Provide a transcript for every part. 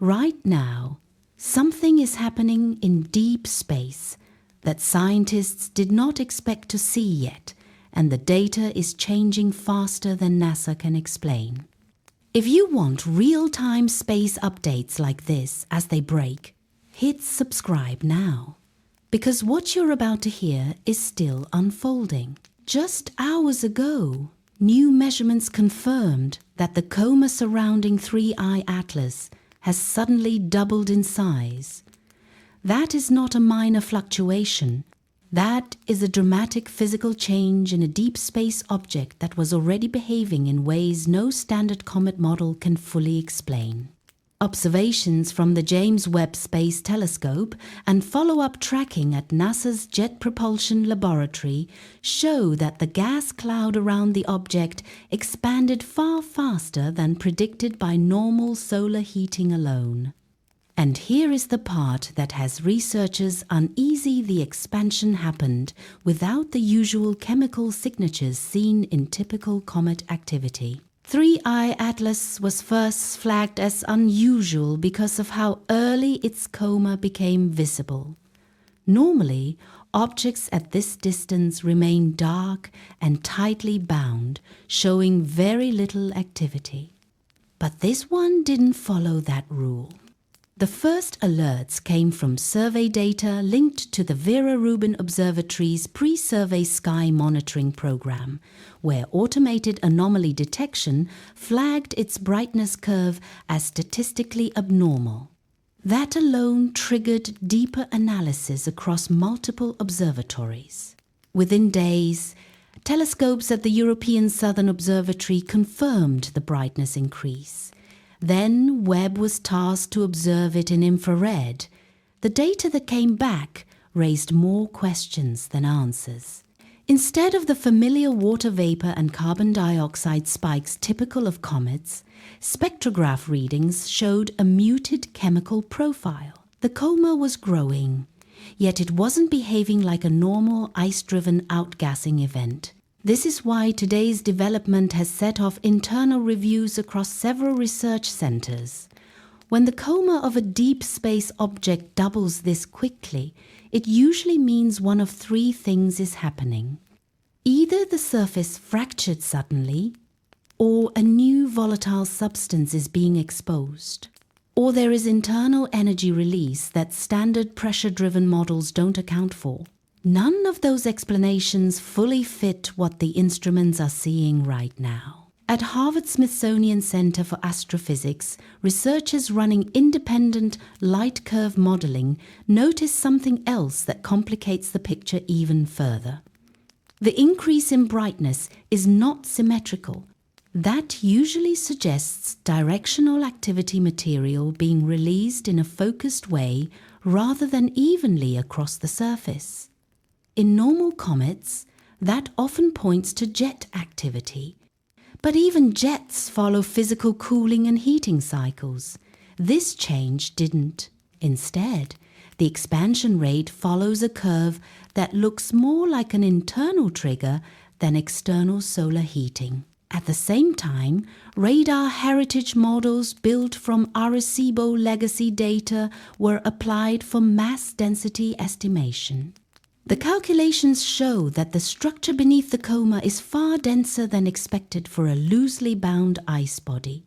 Right now, something is happening in deep space that scientists did not expect to see yet, and the data is changing faster than NASA can explain. If you want real-time space updates like this as they break, hit subscribe now. Because what you're about to hear is still unfolding. Just hours ago, new measurements confirmed that the coma surrounding 3I Atlas has suddenly doubled in size. That is not a minor fluctuation. That is a dramatic physical change in a deep space object that was already behaving in ways no standard comet model can fully explain. Observations from the James Webb Space Telescope and follow-up tracking at NASA's Jet Propulsion Laboratory show that the gas cloud around the object expanded far faster than predicted by normal solar heating alone. And here is the part that has researchers uneasy the expansion happened without the usual chemical signatures seen in typical comet activity. 3I Atlas was first flagged as unusual because of how early its coma became visible. Normally, objects at this distance remain dark and tightly bound, showing very little activity. But this one didn't follow that rule. The first alerts came from survey data linked to the Vera Rubin Observatory's pre-survey sky monitoring program, where automated anomaly detection flagged its brightness curve as statistically abnormal. That alone triggered deeper analysis across multiple observatories. Within days, telescopes at the European Southern Observatory confirmed the brightness increase. Then Webb was tasked to observe it in infrared. The data that came back raised more questions than answers. Instead of the familiar water vapor and carbon dioxide spikes typical of comets, spectrograph readings showed a muted chemical profile. The coma was growing, yet it wasn't behaving like a normal ice-driven outgassing event. This is why today's development has set off internal reviews across several research centers. When the coma of a deep space object doubles this quickly, it usually means one of three things is happening. Either the surface fractured suddenly, or a new volatile substance is being exposed, or there is internal energy release that standard pressure-driven models don't account for. None of those explanations fully fit what the instruments are seeing right now. At Harvard-Smithsonian Center for Astrophysics, researchers running independent light curve modeling notice something else that complicates the picture even further. The increase in brightness is not symmetrical. That usually suggests directional activity material being released in a focused way rather than evenly across the surface. In normal comets, that often points to jet activity. But even jets follow physical cooling and heating cycles. This change didn't. Instead, the expansion rate follows a curve that looks more like an internal trigger than external solar heating. At the same time, radar heritage models built from Arecibo legacy data were applied for mass density estimation. The calculations show that the structure beneath the coma is far denser than expected for a loosely bound ice body.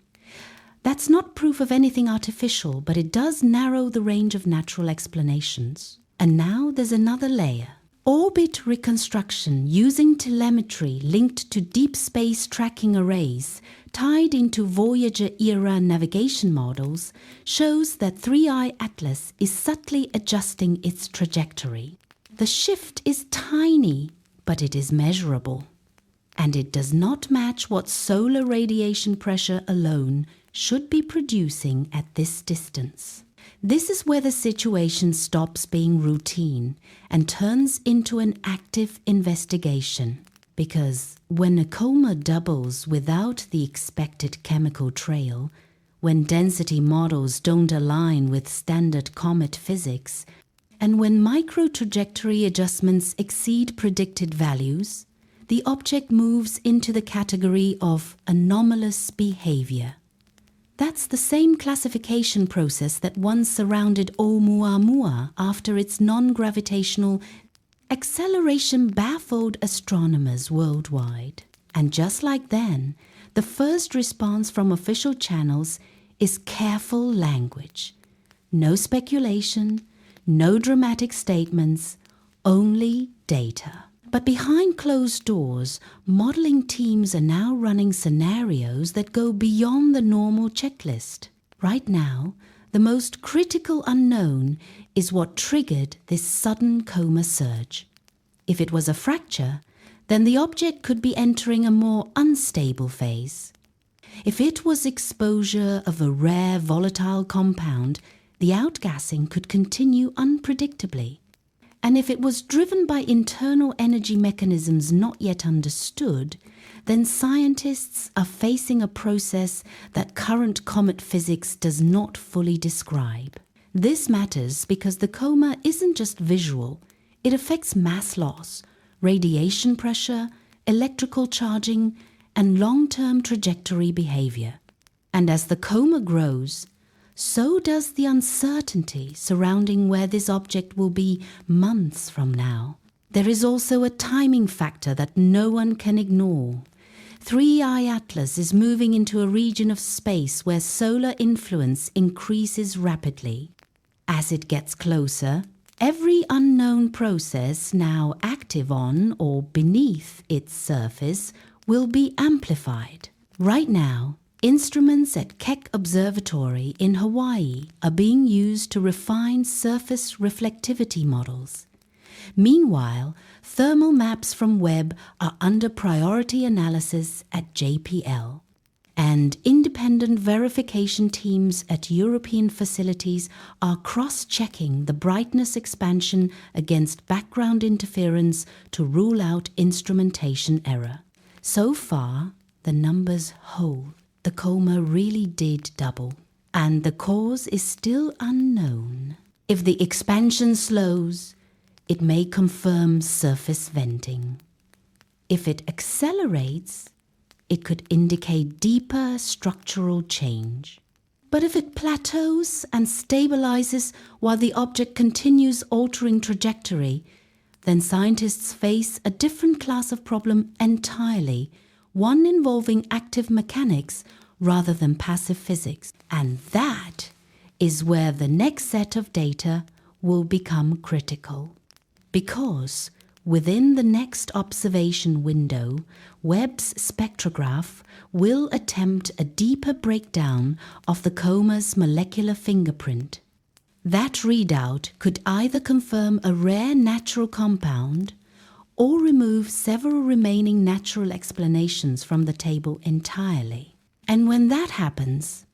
That's not proof of anything artificial, but it does narrow the range of natural explanations. And now there's another layer. Orbit reconstruction using telemetry linked to deep space tracking arrays tied into Voyager-era navigation models shows that 3I Atlas is subtly adjusting its trajectory. The shift is tiny, but it is measurable. And it does not match what solar radiation pressure alone should be producing at this distance. This is where the situation stops being routine and turns into an active investigation. Because when a coma doubles without the expected chemical trail, when density models don't align with standard comet physics, and when micro-trajectory adjustments exceed predicted values, the object moves into the category of anomalous behavior. That's the same classification process that once surrounded Oumuamua after its non-gravitational acceleration baffled astronomers worldwide. And just like then, the first response from official channels is careful language. No speculation, no dramatic statements, only data. But behind closed doors, modeling teams are now running scenarios that go beyond the normal checklist. Right now, the most critical unknown is what triggered this sudden coma surge. If it was a fracture, then the object could be entering a more unstable phase. If it was exposure of a rare volatile compound, the outgassing could continue unpredictably. And if it was driven by internal energy mechanisms not yet understood, then scientists are facing a process that current comet physics does not fully describe. This matters because the coma isn't just visual, it affects mass loss, radiation pressure, electrical charging, and long-term trajectory behavior. And as the coma grows, so does the uncertainty surrounding where this object will be months from now. There is also a timing factor that no one can ignore. 3I Atlas is moving into a region of space where solar influence increases rapidly. As it gets closer, every unknown process now active on or beneath its surface will be amplified. Right now, instruments at Keck Observatory in Hawaii are being used to refine surface reflectivity models. Meanwhile, thermal maps from Webb are under priority analysis at JPL. And independent verification teams at European facilities are cross-checking the brightness expansion against background interference to rule out instrumentation error. So far, the numbers hold. The coma really did double, and the cause is still unknown. If the expansion slows, it may confirm surface venting. If it accelerates, it could indicate deeper structural change. But if it plateaus and stabilizes while the object continues altering trajectory, then scientists face a different class of problem entirely, one involving active mechanics rather than passive physics. And that is where the next set of data will become critical. Because within the next observation window, Webb's spectrograph will attempt a deeper breakdown of the coma's molecular fingerprint. That readout could either confirm a rare natural compound or remove several remaining natural explanations from the table entirely. And when that happens,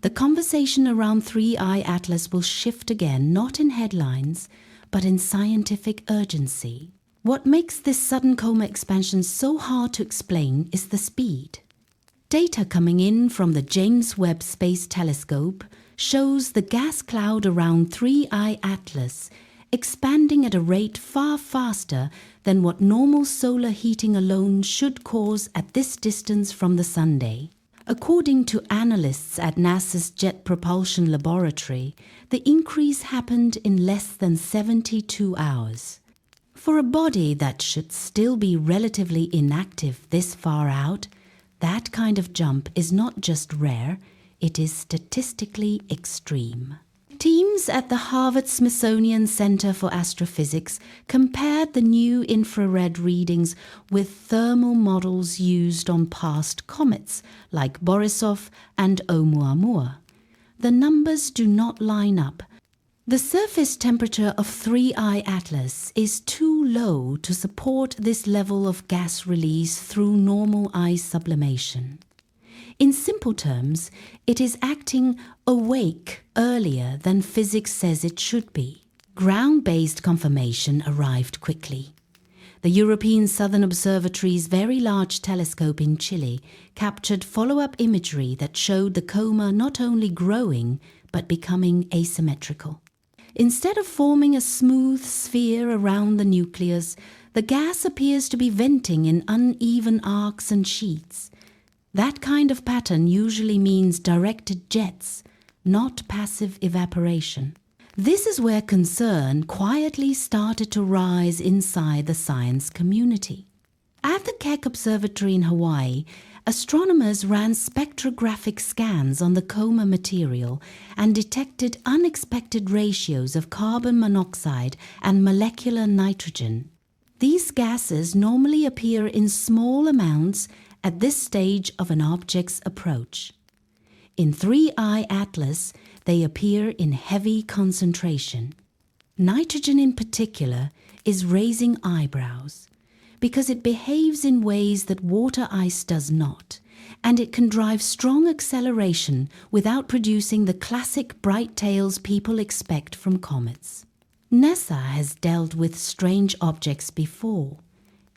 the conversation around 3I Atlas will shift again, not in headlines, but in scientific urgency. What makes this sudden coma expansion so hard to explain is the speed. Data coming in from the James Webb Space Telescope shows the gas cloud around 3I Atlas expanding at a rate far faster than what normal solar heating alone should cause at this distance from the Sunday. According to analysts at NASA's Jet Propulsion Laboratory, the increase happened in less than 72 hours. For a body that should still be relatively inactive this far out, that kind of jump is not just rare, it is statistically extreme. Teams at the Harvard-Smithsonian Center for Astrophysics compared the new infrared readings with thermal models used on past comets like Borisov and Oumuamua. The numbers do not line up. The surface temperature of 3I Atlas is too low to support this level of gas release through normal ice sublimation. In simple terms, it is acting awake earlier than physics says it should be. Ground-based confirmation arrived quickly. The European Southern Observatory's Very Large Telescope in Chile captured follow-up imagery that showed the coma not only growing, but becoming asymmetrical. Instead of forming a smooth sphere around the nucleus, the gas appears to be venting in uneven arcs and sheets. That kind of pattern usually means directed jets, not passive evaporation. This is where concern quietly started to rise inside the science community. At the Keck Observatory in Hawaii, astronomers ran spectrographic scans on the Coma material and detected unexpected ratios of carbon monoxide and molecular nitrogen. These gases normally appear in small amounts at this stage of an object's approach. In 3I Atlas, they appear in heavy concentration. Nitrogen in particular is raising eyebrows because it behaves in ways that water ice does not, and it can drive strong acceleration without producing the classic bright tails people expect from comets. NASA has dealt with strange objects before.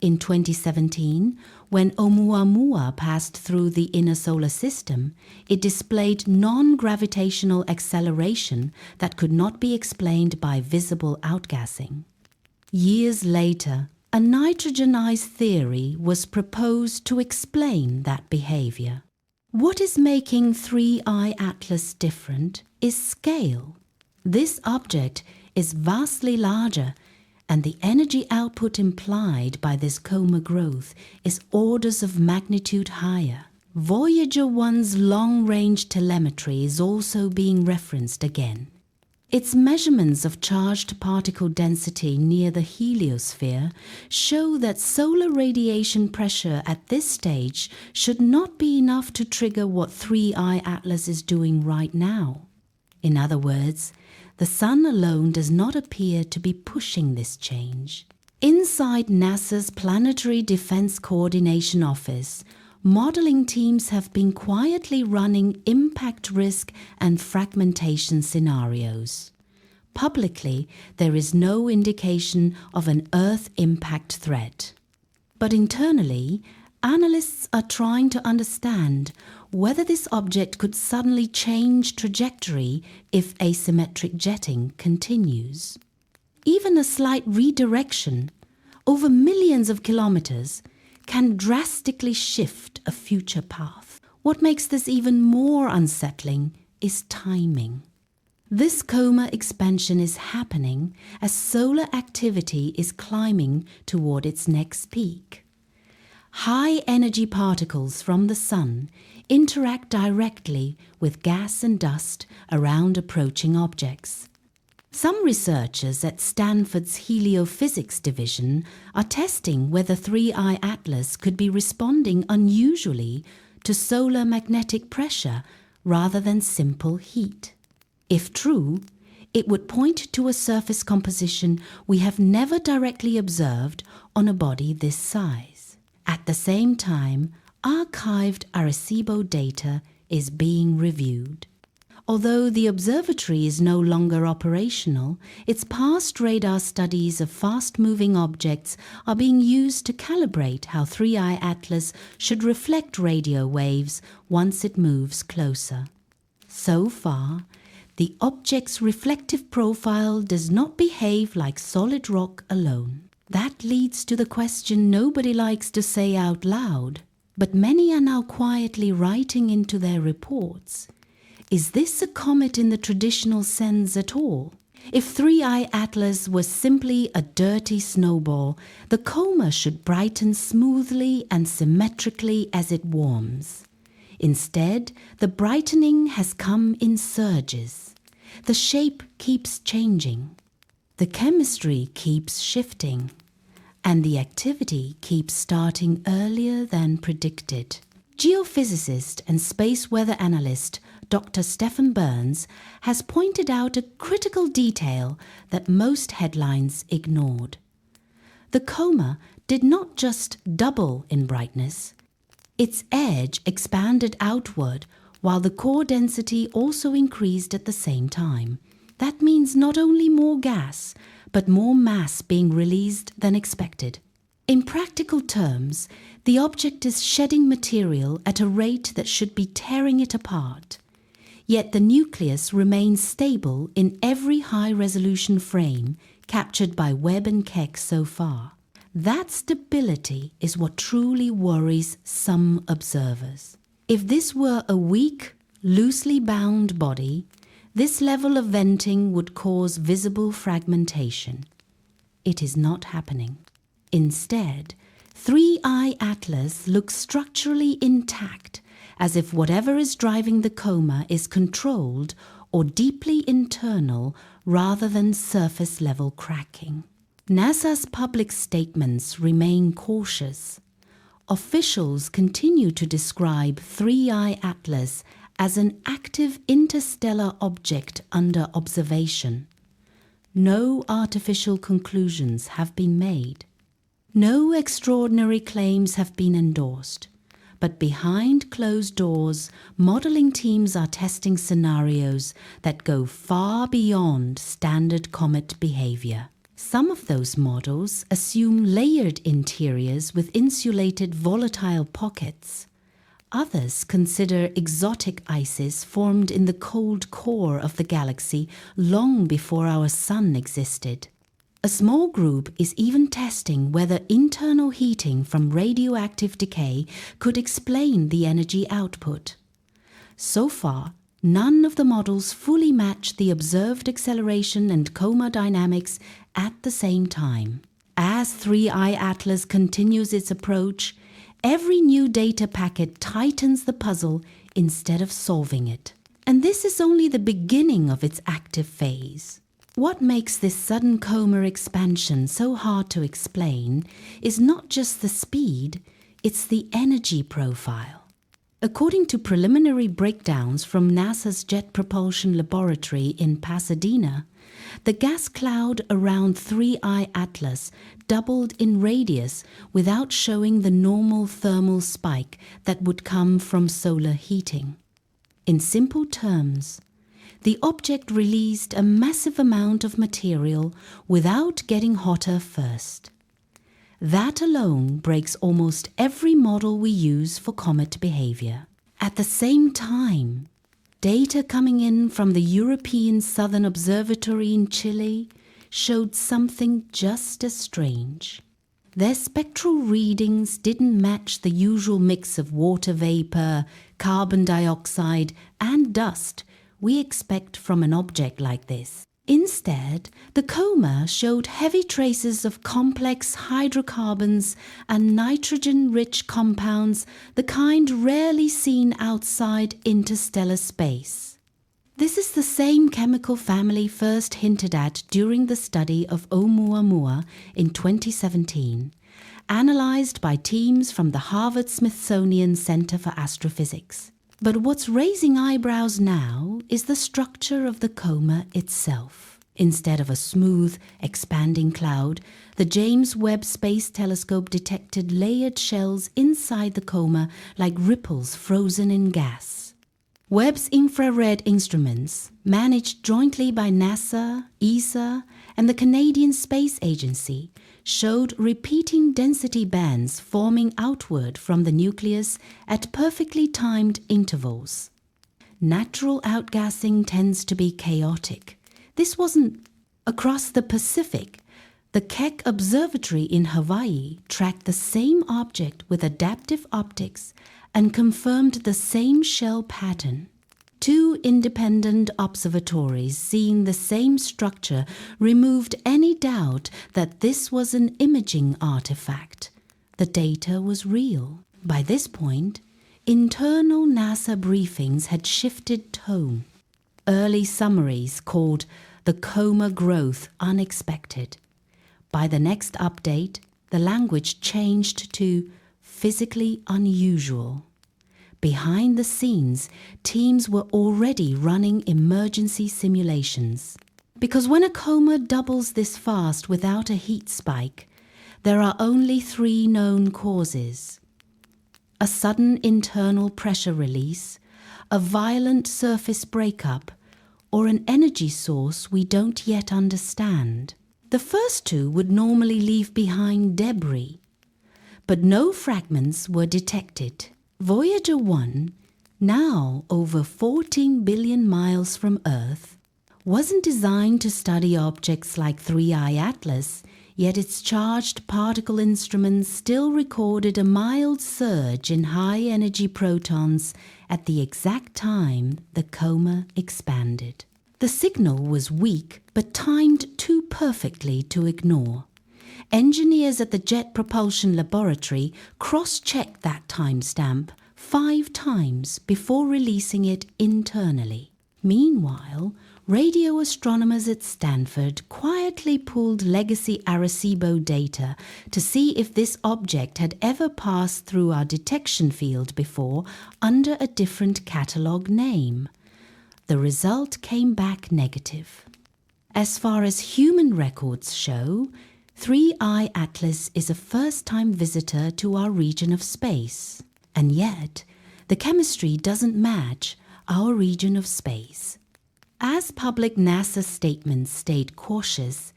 In 2017, when Oumuamua passed through the inner solar system, it displayed non-gravitational acceleration that could not be explained by visible outgassing. Years later, a nitrogen ice theory was proposed to explain that behavior. What is making 3I Atlas different is scale. This object is vastly larger, and the energy output implied by this Coma growth is orders of magnitude higher. Voyager 1's long-range telemetry is also being referenced again. Its measurements of charged particle density near the heliosphere show that solar radiation pressure at this stage should not be enough to trigger what 3I Atlas is doing right now. In other words, the Sun alone does not appear to be pushing this change. Inside NASA's Planetary Defense Coordination Office, modeling teams have been quietly running impact risk and fragmentation scenarios. Publicly, there is no indication of an Earth impact threat. But internally, analysts are trying to understand whether this object could suddenly change trajectory if asymmetric jetting continues. Even a slight redirection, over millions of kilometers, can drastically shift a future path. What makes this even more unsettling is timing. This Coma expansion is happening as solar activity is climbing toward its next peak. High-energy particles from the Sun interact directly with gas and dust around approaching objects. Some researchers at Stanford's Heliophysics Division are testing whether 3I Atlas could be responding unusually to solar magnetic pressure rather than simple heat. If true, it would point to a surface composition we have never directly observed on a body this size. At the same time, archived Arecibo data is being reviewed. Although the observatory is no longer operational, its past radar studies of fast-moving objects are being used to calibrate how 3I Atlas should reflect radio waves once it moves closer. So far, the object's reflective profile does not behave like solid rock alone. That leads to the question nobody likes to say out loud, but many are now quietly writing into their reports. Is this a comet in the traditional sense at all? If 3I Atlas was simply a dirty snowball, the Coma should brighten smoothly and symmetrically as it warms. Instead, the brightening has come in surges. The shape keeps changing. The chemistry keeps shifting. And the activity keeps starting earlier than predicted. Geophysicist and space weather analyst Dr. Stephen Burns has pointed out a critical detail that most headlines ignored. The Coma did not just double in brightness. Its edge expanded outward while the core density also increased at the same time. That means not only more gas, but more mass being released than expected. In practical terms, the object is shedding material at a rate that should be tearing it apart. Yet the nucleus remains stable in every high-resolution frame captured by Webb and Keck so far. That stability is what truly worries some observers. If this were a weak, loosely bound body, this level of venting would cause visible fragmentation. It is not happening. Instead, 3I Atlas looks structurally intact, as if whatever is driving the coma is controlled or deeply internal rather than surface-level cracking. NASA's public statements remain cautious. Officials continue to describe 3I Atlas as an active interstellar object under observation. No artificial conclusions have been made. No extraordinary claims have been endorsed. But behind closed doors, modeling teams are testing scenarios that go far beyond standard comet behavior. Some of those models assume layered interiors with insulated volatile pockets. Others consider exotic ices formed in the cold core of the galaxy long before our sun existed. A small group is even testing whether internal heating from radioactive decay could explain the energy output. So far, none of the models fully match the observed acceleration and coma dynamics at the same time. As 3I Atlas continues its approach, every new data packet tightens the puzzle instead of solving it. And this is only the beginning of its active phase. What makes this sudden coma expansion so hard to explain is not just the speed, it's the energy profile. According to preliminary breakdowns from NASA's Jet Propulsion Laboratory in Pasadena, the gas cloud around 3I Atlas doubled in radius without showing the normal thermal spike that would come from solar heating. In simple terms, the object released a massive amount of material without getting hotter first. That alone breaks almost every model we use for comet behavior. At the same time, data coming in from the European Southern Observatory in Chile showed something just as strange. Their spectral readings didn't match the usual mix of water vapor, carbon dioxide, and dust we expect from an object like this. Instead, the coma showed heavy traces of complex hydrocarbons and nitrogen-rich compounds, the kind rarely seen outside interstellar space. This is the same chemical family first hinted at during the study of Oumuamua in 2017, analyzed by teams from the Harvard-Smithsonian Center for Astrophysics. But what's raising eyebrows now is the structure of the coma itself. Instead of a smooth, expanding cloud, the James Webb Space Telescope detected layered shells inside the coma like ripples frozen in gas. Webb's infrared instruments, managed jointly by NASA, ESA, and the Canadian Space Agency, showed repeating density bands forming outward from the nucleus at perfectly timed intervals. Natural outgassing tends to be chaotic. This wasn't. Across the Pacific, the Keck Observatory in Hawaii tracked the same object with adaptive optics and confirmed the same shell pattern. Two independent observatories seeing the same structure removed any doubt that this was an imaging artifact. The data was real. By this point, internal NASA briefings had shifted tone. Early summaries called the coma growth unexpected. By the next update, the language changed to physically unusual. Behind the scenes, teams were already running emergency simulations. Because when a coma doubles this fast without a heat spike, there are only 3 known causes: a sudden internal pressure release, a violent surface breakup, or an energy source we don't yet understand. The first 2 would normally leave behind debris, but no fragments were detected. Voyager 1, now over 14 billion miles from Earth, wasn't designed to study objects like 3I Atlas, yet its charged particle instruments still recorded a mild surge in high-energy protons at the exact time the coma expanded. The signal was weak, but timed too perfectly to ignore. Engineers at the Jet Propulsion Laboratory cross-checked that timestamp 5 times before releasing it internally. Meanwhile, radio astronomers at Stanford quietly pulled legacy Arecibo data to see if this object had ever passed through our detection field before under a different catalog name. The result came back negative. As far as human records show, 3I Atlas is a first-time visitor to our region of space. And yet, the chemistry doesn't match our region of space. As public NASA statements stayed cautious,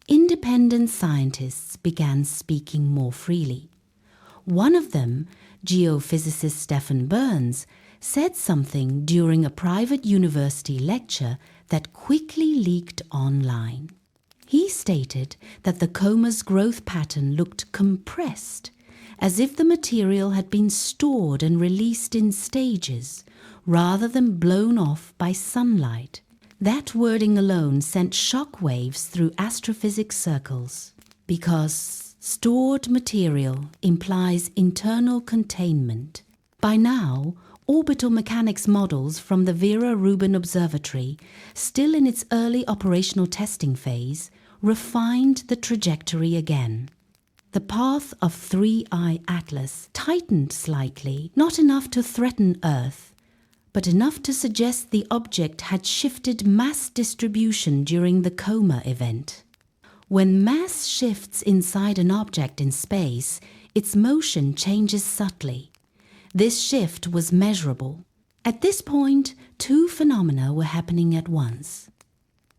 independent scientists began speaking more freely. One of them, geophysicist Stephen Burns, said something during a private university lecture that quickly leaked online. He stated that the coma's growth pattern looked compressed, as if the material had been stored and released in stages, rather than blown off by sunlight. That wording alone sent shockwaves through astrophysics circles, because stored material implies internal containment. By now, orbital mechanics models from the Vera Rubin Observatory, still in its early operational testing phase, refined the trajectory again. The path of 3I Atlas tightened slightly, not enough to threaten Earth, but enough to suggest the object had shifted mass distribution during the coma event. When mass shifts inside an object in space, its motion changes subtly. This shift was measurable. At this point, 2 phenomena were happening at once.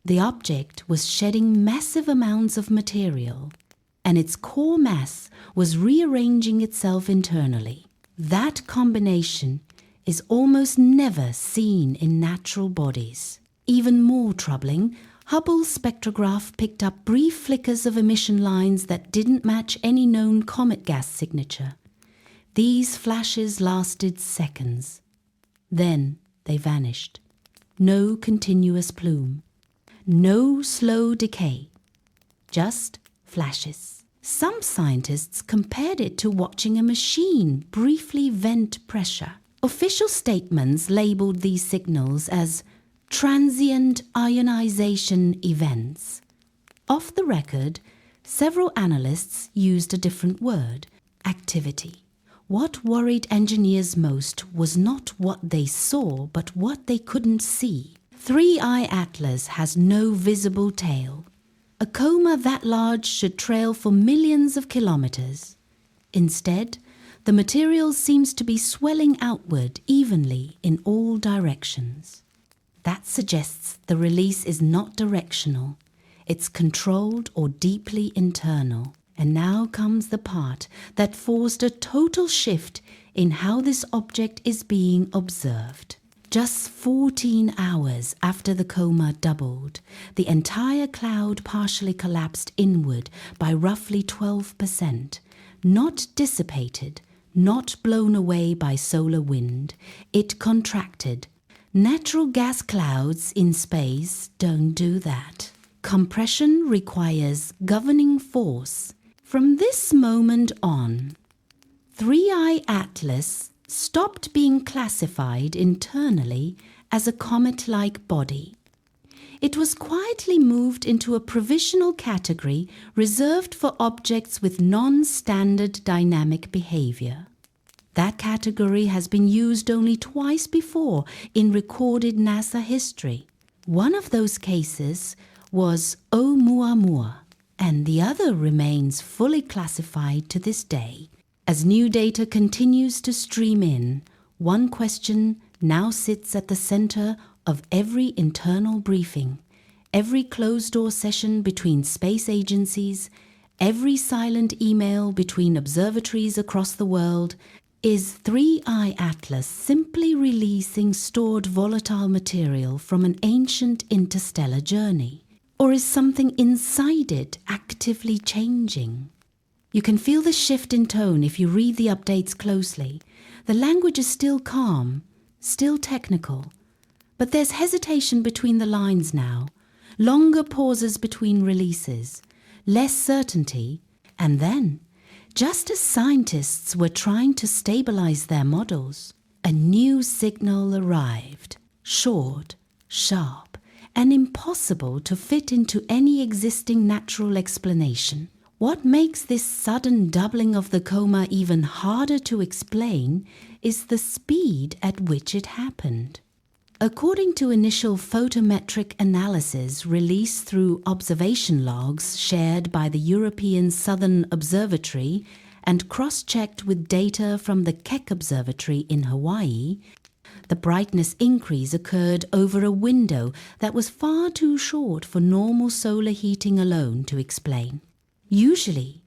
The object was shedding massive amounts of material, and its core mass was rearranging itself internally. That combination is almost never seen in natural bodies. Even more troubling, Hubble's spectrograph picked up brief flickers of emission lines that didn't match any known comet gas signature. These flashes lasted seconds. Then they vanished. No continuous plume. No slow decay. Just flashes. Some scientists compared it to watching a machine briefly vent pressure. Official statements labeled these signals as transient ionization events. Off the record, several analysts used a different word: activity. What worried engineers most was not what they saw, but what they couldn't see. 3I Atlas has no visible tail. A coma that large should trail for millions of kilometers. Instead, the material seems to be swelling outward evenly in all directions. That suggests the release is not directional. It's controlled or deeply internal. And now comes the part that forced a total shift in how this object is being observed. Just 14 hours after the coma doubled, the entire cloud partially collapsed inward by roughly 12%. Not dissipated, not blown away by solar wind. It contracted. Natural gas clouds in space don't do that. Compression requires governing force. From this moment on, 3I Atlas stopped being classified internally as a comet-like body. It was quietly moved into a provisional category reserved for objects with non-standard dynamic behavior. That category has been used only twice before in recorded NASA history. One of those cases was Oumuamua, and the other remains fully classified to this day. As new data continues to stream in, one question now sits at the center of every internal briefing, every closed-door session between space agencies, every silent email between observatories across the world. Is 3I Atlas simply releasing stored volatile material from an ancient interstellar journey? Or is something inside it actively changing? You can feel the shift in tone if you read the updates closely. The language is still calm, still technical, but there's hesitation between the lines now, longer pauses between releases, less certainty, and then, just as scientists were trying to stabilize their models, a new signal arrived, short, sharp, and impossible to fit into any existing natural explanation. What makes this sudden doubling of the coma even harder to explain is the speed at which it happened. According to initial photometric analysis released through observation logs shared by the European Southern Observatory and cross-checked with data from the Keck Observatory in Hawaii, the brightness increase occurred over a window that was far too short for normal solar heating alone to explain. Usually,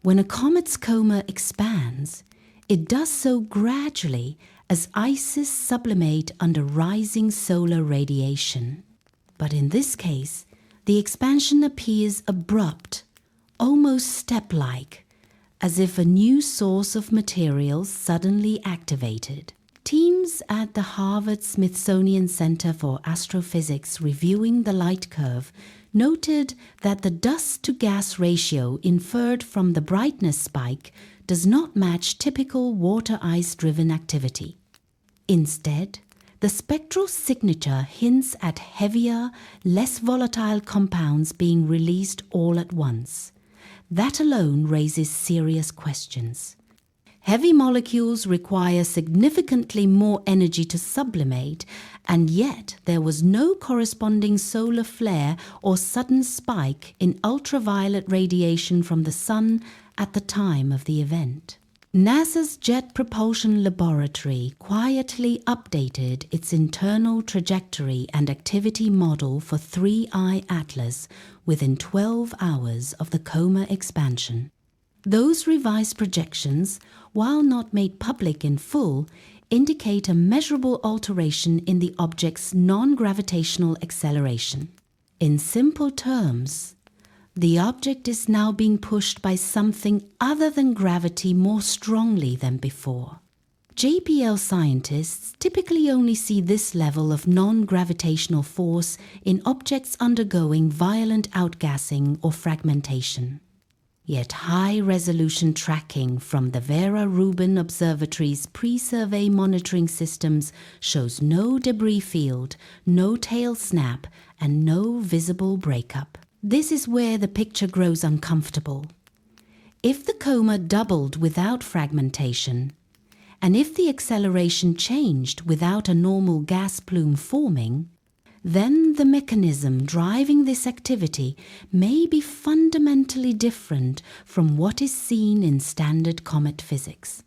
when a comet's coma expands, it does so gradually as ices sublimate under rising solar radiation. But in this case, the expansion appears abrupt, almost step-like, as if a new source of materials suddenly activated. Teams at the Harvard-Smithsonian Center for Astrophysics reviewing the light curve noted that the dust-to-gas ratio inferred from the brightness spike does not match typical water-ice-driven activity. Instead, the spectral signature hints at heavier, less volatile compounds being released all at once. That alone raises serious questions. Heavy molecules require significantly more energy to sublimate, and yet there was no corresponding solar flare or sudden spike in ultraviolet radiation from the sun at the time of the event. NASA's Jet Propulsion Laboratory quietly updated its internal trajectory and activity model for 3I Atlas within 12 hours of the coma expansion. Those revised projections, while not made public in full, indicate a measurable alteration in the object's non-gravitational acceleration. In simple terms, the object is now being pushed by something other than gravity more strongly than before. JPL scientists typically only see this level of non-gravitational force in objects undergoing violent outgassing or fragmentation. Yet high-resolution tracking from the Vera Rubin Observatory's pre-survey monitoring systems shows no debris field, no tail snap, and no visible breakup. This is where the picture grows uncomfortable. If the coma doubled without fragmentation, and if the acceleration changed without a normal gas plume forming, then the mechanism driving this activity may be fundamentally different from what is seen in standard comet physics.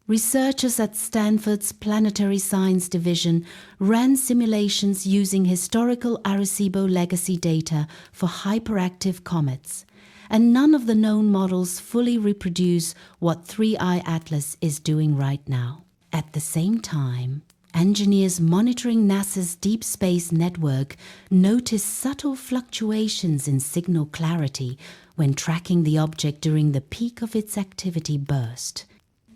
Researchers at Stanford's Planetary Science Division ran simulations using historical Arecibo legacy data for hyperactive comets, and none of the known models fully reproduce what 3I Atlas is doing right now. At the same time, engineers monitoring NASA's Deep Space Network noticed subtle fluctuations in signal clarity when tracking the object during the peak of its activity burst.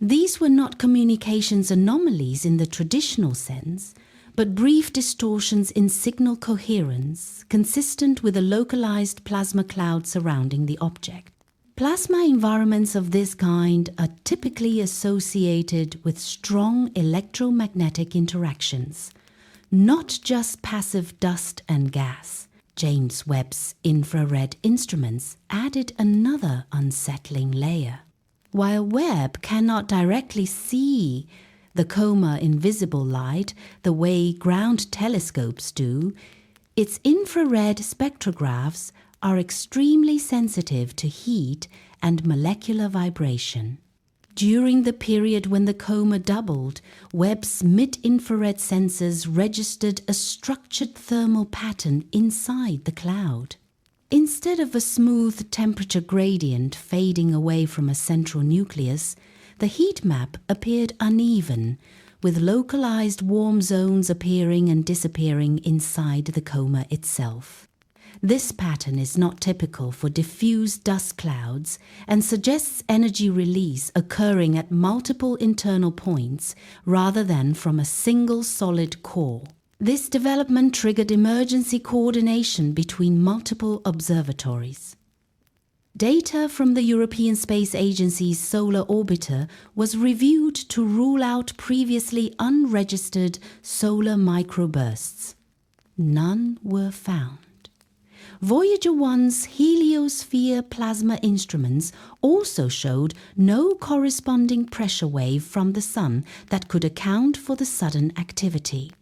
These were not communications anomalies in the traditional sense, but brief distortions in signal coherence consistent with a localized plasma cloud surrounding the object. Plasma environments of this kind are typically associated with strong electromagnetic interactions, not just passive dust and gas. James Webb's infrared instruments added another unsettling layer. While Webb cannot directly see the coma in visible light the way ground telescopes do, its infrared spectrographs are extremely sensitive to heat and molecular vibration. During the period when the coma doubled, Webb's mid-infrared sensors registered a structured thermal pattern inside the cloud. Instead of a smooth temperature gradient fading away from a central nucleus, the heat map appeared uneven, with localized warm zones appearing and disappearing inside the coma itself. This pattern is not typical for diffuse dust clouds and suggests energy release occurring at multiple internal points rather than from a single solid core. This development triggered emergency coordination between multiple observatories. Data from the European Space Agency's solar orbiter was reviewed to rule out previously unregistered solar microbursts. None were found. Voyager 1's heliosphere plasma instruments also showed no corresponding pressure wave from the Sun that could account for the sudden activity.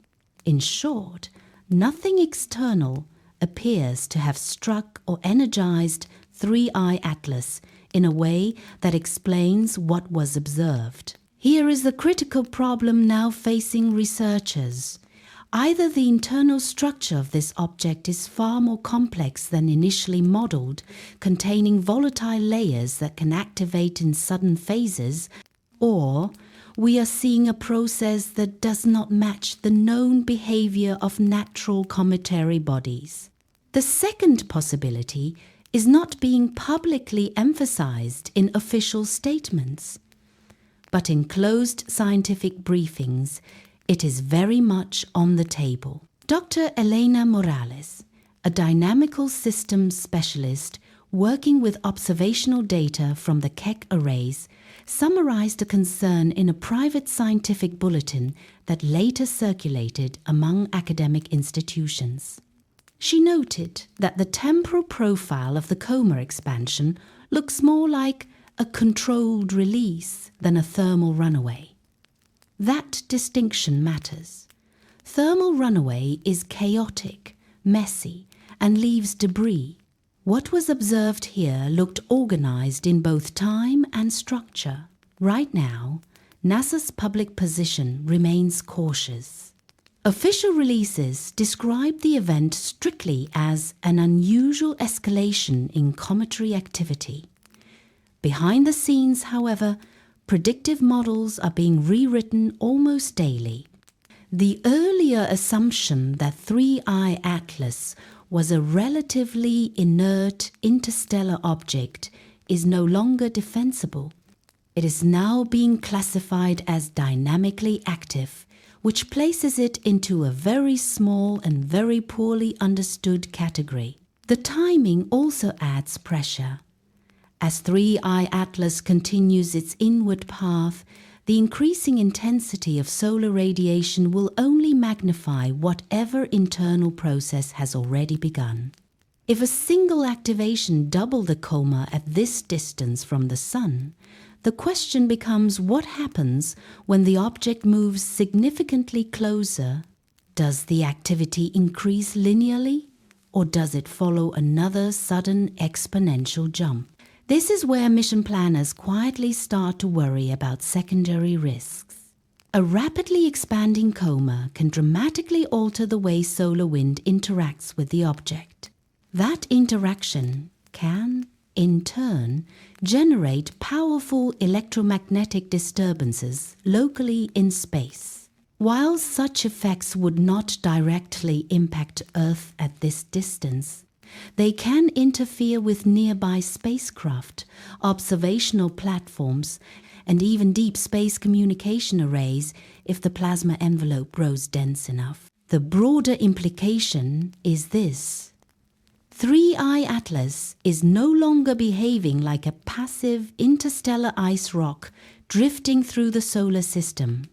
In short, nothing external appears to have struck or energized 3I Atlas in a way that explains what was observed. Here is the critical problem now facing researchers. Either the internal structure of this object is far more complex than initially modeled, containing volatile layers that can activate in sudden phases, or we are seeing a process that does not match the known behavior of natural cometary bodies. The second possibility is not being publicly emphasized in official statements, but in closed scientific briefings, it is very much on the table. Dr. Elena Morales, a dynamical systems specialist working with observational data from the Keck arrays, summarized a concern in a private scientific bulletin that later circulated among academic institutions. She noted that the temporal profile of the Coma expansion looks more like a controlled release than a thermal runaway. That distinction matters. Thermal runaway is chaotic, messy, and leaves debris. What was observed here looked organized in both time and structure. Right now, NASA's public position remains cautious. Official releases describe the event strictly as an unusual escalation in cometary activity. Behind the scenes, however, predictive models are being rewritten almost daily. The earlier assumption that 3I Atlas was a relatively inert interstellar object is no longer defensible. It is now being classified as dynamically active, which places it into a very small and very poorly understood category. The timing also adds pressure. As 3I Atlas continues its inward path, the increasing intensity of solar radiation will only magnify whatever internal process has already begun. If a single activation doubled the Coma at this distance from the Sun, the question becomes what happens when the object moves significantly closer. Does the activity increase linearly, or does it follow another sudden exponential jump? This is where mission planners quietly start to worry about secondary risks. A rapidly expanding Coma can dramatically alter the way solar wind interacts with the object. That interaction can, in turn, generate powerful electromagnetic disturbances locally in space. While such effects would not directly impact Earth at this distance, they can interfere with nearby spacecraft, observational platforms, and even deep space communication arrays if the plasma envelope grows dense enough. The broader implication is this: 3I Atlas is no longer behaving like a passive interstellar ice rock drifting through the solar system.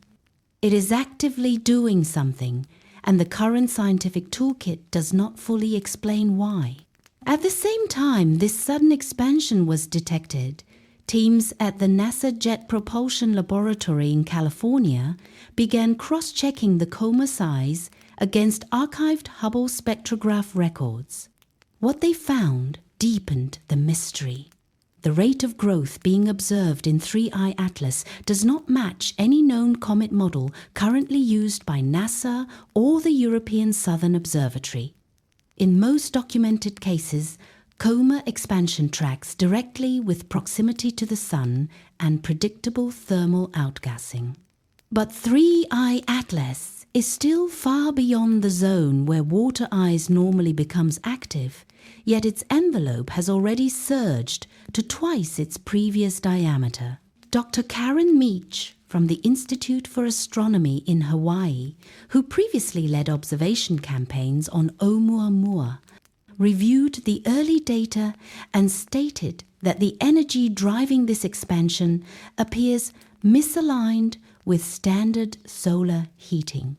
It is actively doing something, and the current scientific toolkit does not fully explain why. At the same time this sudden expansion was detected, teams at the NASA Jet Propulsion Laboratory in California began cross-checking the Coma size against archived Hubble spectrograph records. What they found deepened the mystery. The rate of growth being observed in 3I Atlas does not match any known comet model currently used by NASA or the European Southern Observatory. In most documented cases, Coma expansion tracks directly with proximity to the Sun and predictable thermal outgassing. But 3I Atlas is still far beyond the zone where water ice normally becomes active yet its envelope has already surged to twice its previous diameter. Dr. Karen Meach from the Institute for Astronomy in Hawaii, who previously led observation campaigns on Oumuamua, reviewed the early data and stated that the energy driving this expansion appears misaligned with standard solar heating.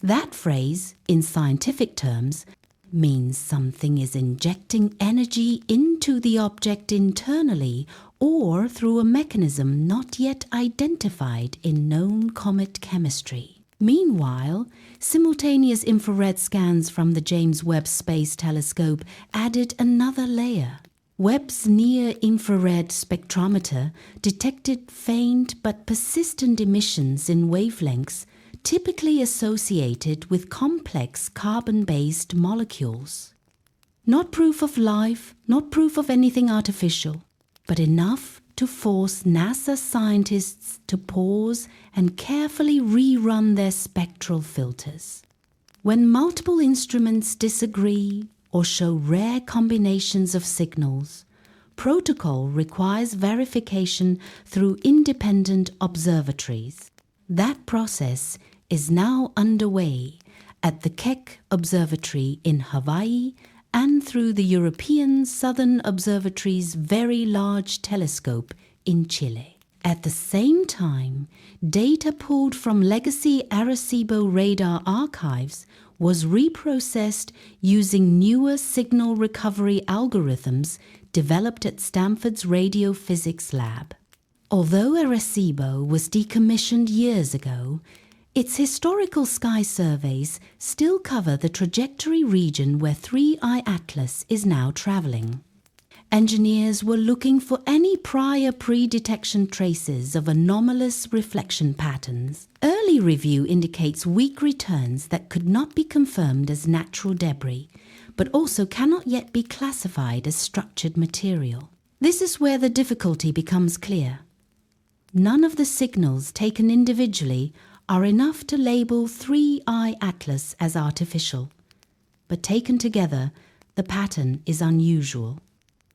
That phrase, in scientific terms, means something is injecting energy into the object internally or through a mechanism not yet identified in known comet chemistry. Meanwhile, simultaneous infrared scans from the James Webb Space Telescope added another layer. Webb's near-infrared spectrometer detected faint but persistent emissions in wavelengths typically associated with complex carbon-based molecules. Not proof of life, not proof of anything artificial, but enough to force NASA scientists to pause and carefully rerun their spectral filters. When multiple instruments disagree or show rare combinations of signals, protocol requires verification through independent observatories. That process is now underway at the Keck Observatory in Hawaii and through the European Southern Observatory's Very Large Telescope in Chile. At the same time, data pulled from legacy Arecibo radar archives was reprocessed using newer signal recovery algorithms developed at Stanford's radiophysics lab. Although Arecibo was decommissioned years ago, its historical sky surveys still cover the trajectory region where 3I Atlas is now traveling. Engineers were looking for any prior pre-detection traces of anomalous reflection patterns. Early review indicates weak returns that could not be confirmed as natural debris, but also cannot yet be classified as structured material. This is where the difficulty becomes clear. None of the signals taken individually are enough to label 3I Atlas as artificial, but taken together, the pattern is unusual.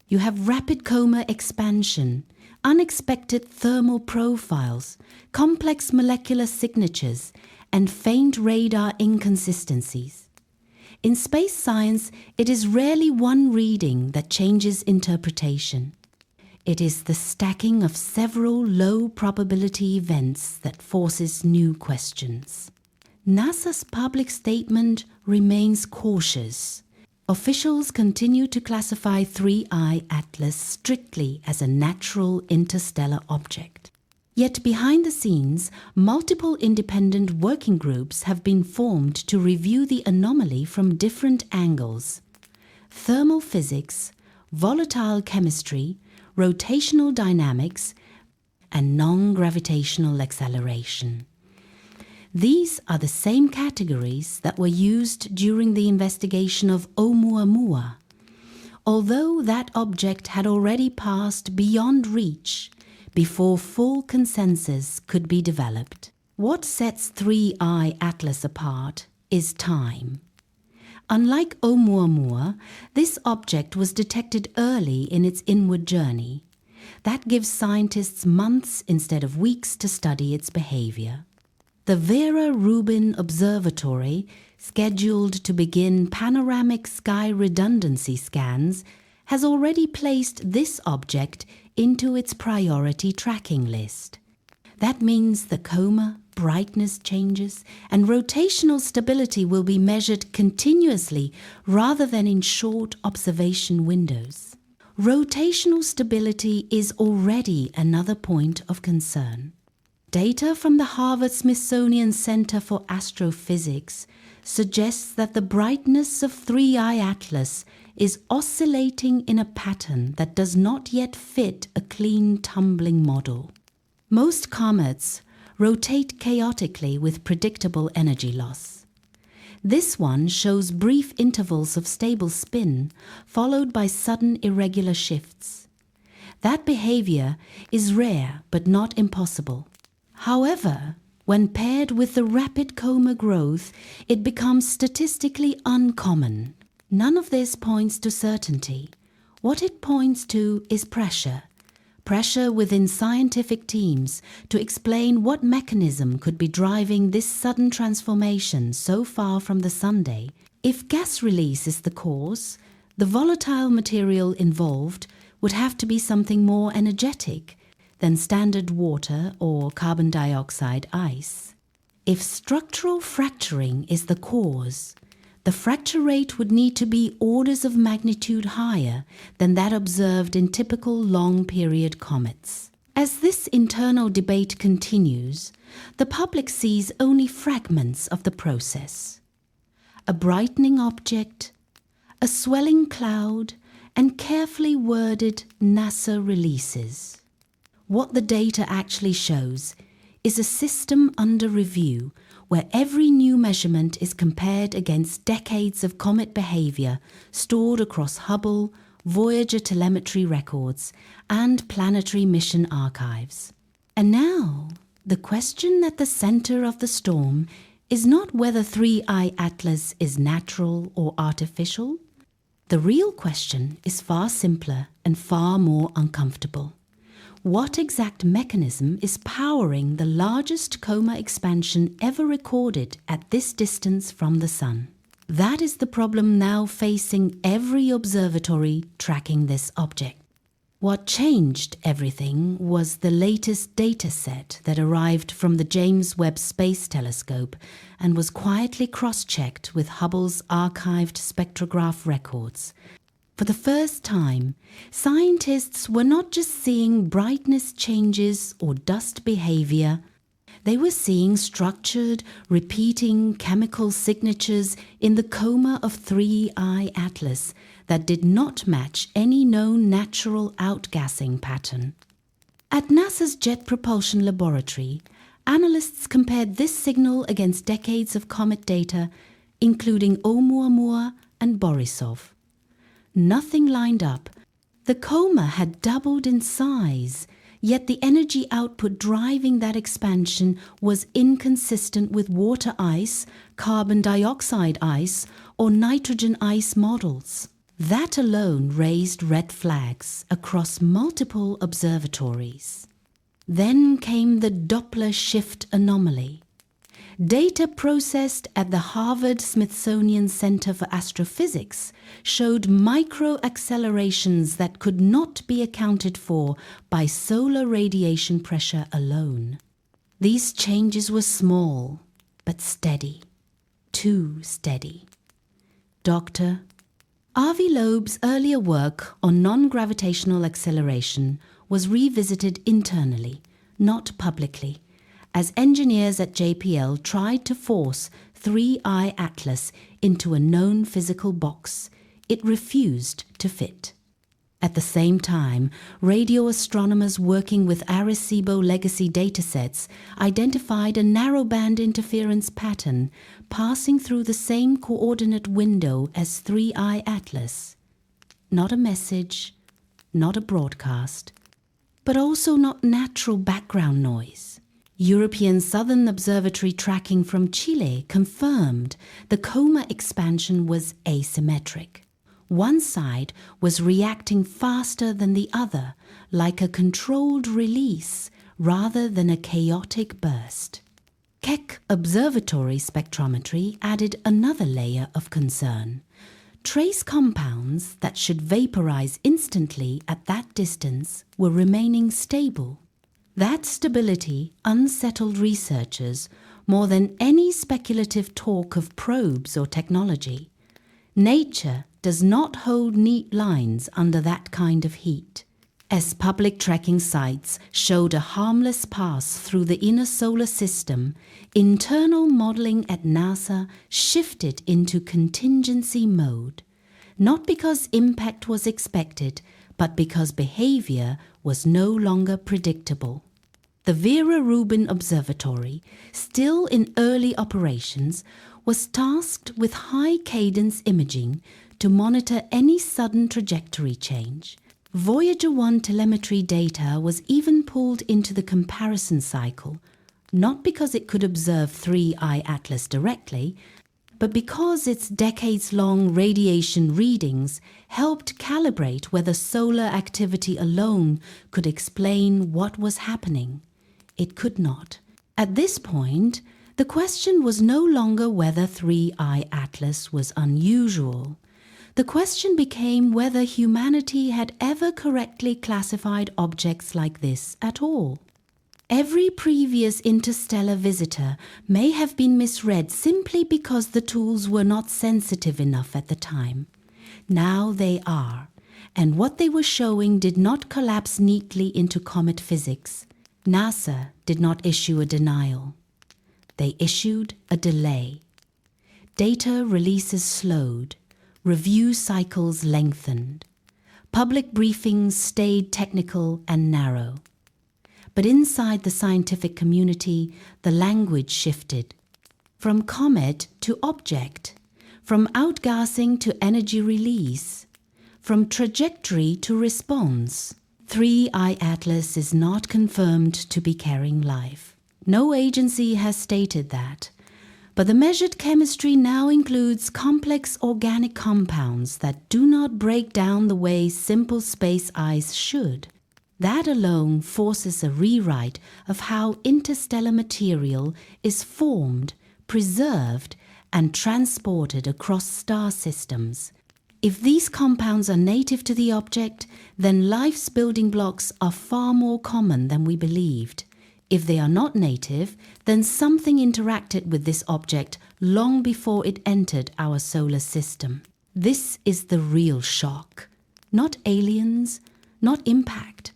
You have rapid coma expansion, unexpected thermal profiles, complex molecular signatures, and faint radar inconsistencies. In space science, it is rarely one reading that changes interpretation. It is the stacking of several low-probability events that forces new questions. NASA's public statement remains cautious. Officials continue to classify 3I Atlas strictly as a natural interstellar object. Yet behind the scenes, multiple independent working groups have been formed to review the anomaly from different angles: thermal physics, volatile chemistry, rotational dynamics, and non-gravitational acceleration. These are the same categories that were used during the investigation of Oumuamua. Although that object had already passed beyond reach before full consensus could be developed. What sets 3I Atlas apart is time. Unlike Oumuamua, this object was detected early in its inward journey. That gives scientists months instead of weeks to study its behavior. The Vera Rubin Observatory, scheduled to begin panoramic sky redundancy scans, has already placed this object into its priority tracking list. That means the coma, brightness changes, and rotational stability will be measured continuously rather than in short observation windows. Rotational stability is already another point of concern. Data from the Harvard-Smithsonian Center for Astrophysics suggests that the brightness of 3I Atlas is oscillating in a pattern that does not yet fit a clean tumbling model. Most comets rotate chaotically with predictable energy loss. This one shows brief intervals of stable spin, followed by sudden irregular shifts. That behavior is rare but not impossible. However, when paired with the rapid coma growth, it becomes statistically uncommon. None of this points to certainty. What it points to is pressure. Pressure within scientific teams to explain what mechanism could be driving this sudden transformation so far from the Sunday. If gas release is the cause, the volatile material involved would have to be something more energetic than standard water or carbon dioxide ice. If structural fracturing is the cause, the fracture rate would need to be orders of magnitude higher than that observed in typical long-period comets. As this internal debate continues, the public sees only fragments of the process. A brightening object, a swelling cloud, and carefully worded NASA releases. What the data actually shows is a system under review where every new measurement is compared against decades of comet behavior stored across Hubble, Voyager telemetry records, and planetary mission archives. And now, the question at the center of the storm is not whether 3I Atlas is natural or artificial. The real question is far simpler and far more uncomfortable. What exact mechanism is powering the largest Coma expansion ever recorded at this distance from the Sun? That is the problem now facing every observatory tracking this object. What changed everything was the latest data set that arrived from the James Webb Space Telescope and was quietly cross-checked with Hubble's archived spectrograph records. For the first time, scientists were not just seeing brightness changes or dust behavior. They were seeing structured, repeating chemical signatures in the coma of 3I Atlas that did not match any known natural outgassing pattern. At NASA's Jet Propulsion Laboratory, analysts compared this signal against decades of comet data, including Oumuamua and Borisov. Nothing lined up. The coma had doubled in size, yet the energy output driving that expansion was inconsistent with water ice, carbon dioxide ice, or nitrogen ice models. That alone raised red flags across multiple observatories. Then came the Doppler shift anomaly. Data processed at the Harvard-Smithsonian Center for Astrophysics showed micro-accelerations that could not be accounted for by solar radiation pressure alone. These changes were small, but steady. Too steady. Dr. Avi Loeb's earlier work on non-gravitational acceleration was revisited internally, not publicly, as engineers at JPL tried to force 3I Atlas into a known physical box. It refused to fit. At the same time, radio astronomers working with Arecibo legacy datasets identified a narrowband interference pattern passing through the same coordinate window as 3I Atlas. Not a message, not a broadcast, but also not natural background noise. European Southern Observatory tracking from Chile confirmed the Coma expansion was asymmetric. One side was reacting faster than the other, like a controlled release rather than a chaotic burst. Keck Observatory spectrometry added another layer of concern. Trace compounds that should vaporize instantly at that distance were remaining stable. That stability unsettled researchers more than any speculative talk of probes or technology. Nature does not hold neat lines under that kind of heat. As public tracking sites showed a harmless pass through the inner solar system, internal modeling at NASA shifted into contingency mode, not because impact was expected, but because behavior was no longer predictable. The Vera Rubin Observatory, still in early operations, was tasked with high-cadence imaging to monitor any sudden trajectory change. Voyager 1 telemetry data was even pulled into the comparison cycle, not because it could observe 3I Atlas directly, but because its decades-long radiation readings helped calibrate whether solar activity alone could explain what was happening, it could not. At this point, the question was no longer whether 3I Atlas was unusual. The question became whether humanity had ever correctly classified objects like this at all. Every previous interstellar visitor may have been misread simply because the tools were not sensitive enough at the time. Now they are, and what they were showing did not collapse neatly into comet physics. NASA did not issue a denial. They issued a delay. Data releases slowed, review cycles lengthened. Public briefings stayed technical and narrow. But inside the scientific community, the language shifted. From comet to object, from outgassing to energy release, from trajectory to response. 3I Atlas is not confirmed to be carrying life. No agency has stated that. But the measured chemistry now includes complex organic compounds that do not break down the way simple space ice should. That alone forces a rewrite of how interstellar material is formed, preserved, and transported across star systems. If these compounds are native to the object, then life's building blocks are far more common than we believed. If they are not native, then something interacted with this object long before it entered our solar system. This is the real shock. Not aliens, not impact.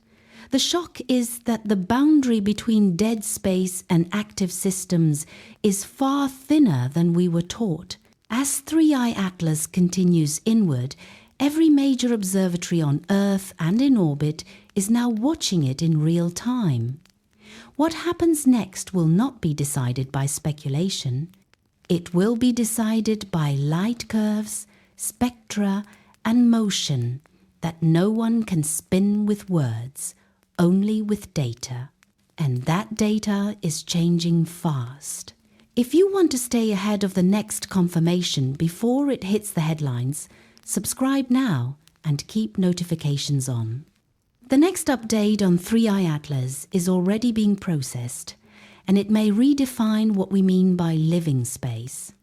The shock is that the boundary between dead space and active systems is far thinner than we were taught. As 3I Atlas continues inward, every major observatory on Earth and in orbit is now watching it in real time. What happens next will not be decided by speculation. It will be decided by light curves, spectra, and motion that no one can spin with words, only with data. And that data is changing fast. If you want to stay ahead of the next confirmation before it hits the headlines, subscribe now and keep notifications on. The next update on 3I Atlas is already being processed, and it may redefine what we mean by living space.